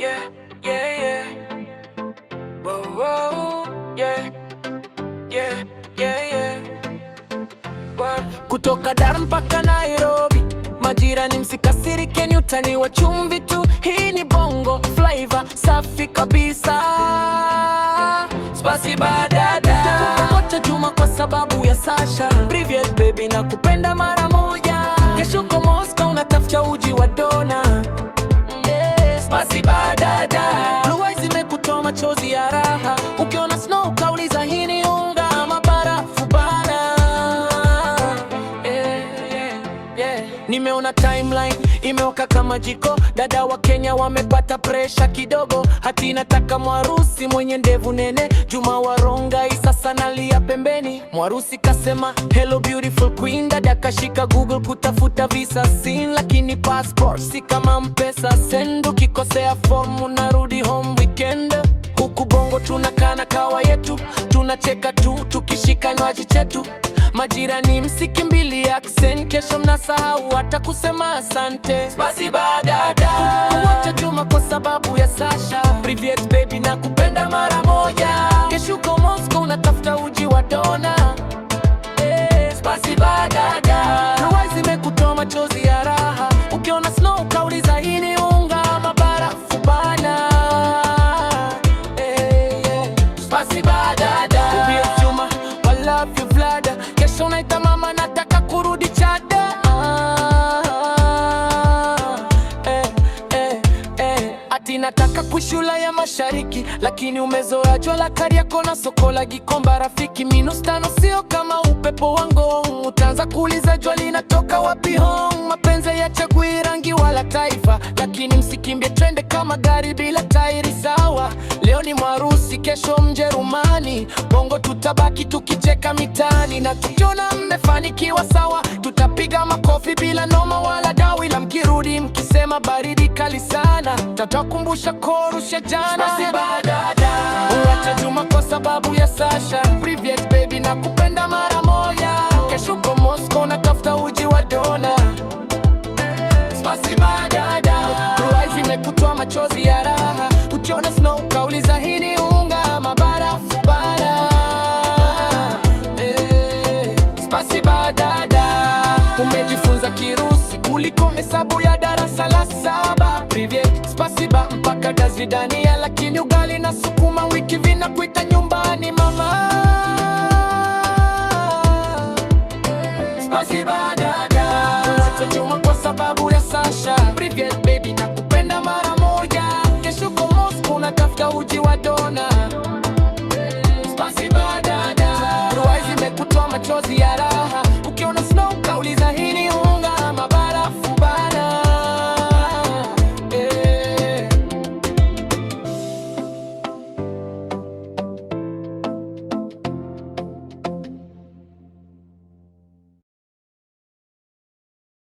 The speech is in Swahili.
yeah, yeah, yeah. Whoa, whoa, yeah, yeah, yeah, yeah. Kutoka Dar mpaka Nairobi, majirani msikasirike, utani wa chumvi tu. Hii ni Bongo Flava safi kabisa. Spasiba dada, wote Juma kwa sababu ya Sasha. Privet baby na kupenda mara moja. Kesho kwa Moscow natafuta uji wa dona. Spasiba dada, blue eyes zimekutoa machozi ya raha. Ukiona snow kauliza hii ni unga ama barafu bana. Nimeona timeline imewaka kama jiko. Dada wa Kenya wamepata pressure kidogo. Hati nataka mwarusi mwenye ndevu nene. Juma Warongai sasa nalia pembeni. Mwarusi kasema hello beautiful queen. Dada kashika Google kutafuta visa scene, lakini passport si kama mpesa send. Ukikosea form unarudi home weekend. Huku Bongo tunakana kawa yetu, tunacheka tu tukishika nywaji chetu. Majirani msikimbili accent, kesho mnasahau hata kusema asante. Spasiba dada, wote Juma kwa sababu ya Sasha. Privet baby na kupenda mara moja. Kesho uko Moscow unatafuta uji wa dona. Spasiba dada, blue eyes zimekutoa machozi ya raha. Ukiona snow kauliza hii ni unga ama barafu bana. Spasiba dada, Juma I love you Vlada. Kesho naita mama nataka kurudi Chada. Ati nataka kushula ya mashariki, lakini umezoea jua la Kariakoo na soko la Gikomba. Rafiki -5 sio kama upepo wa Ngong. Utaanza kuuliza jua linatoka wapi hong. Mapenzi yachagui rangi wala taifa, lakini msikimbie twende kama gari bila tairi sawa. Leo ni mwarusi, kesho Mjerumani. Bongo tutabaki tukicheka mitani, na tukiona mmefanikiwa sawa, tutapiga makofi bila noma wala dawi. La mkirudi mkisema baridi kali sana, tutakumbusha chorus ya jana. Spasiba dada, uacha Juma kwa sababu ya Sasha. Privet baby na kupenda mara moja. Kesho uko Moscow natafuta uji wa dona. Spasiba dada, blue eyes zimekutoa machozi ya raha. Ukiona snow kauliza hii ni unga ama barafu bana. Spasiba dada, umejifunza Kirusi kuliko hesabu ya darasa la 7. Privet, spasiba mpaka dazidania, lakini ugali na sukuma wiki vinakuita nyumbani mama. Spasiba dada.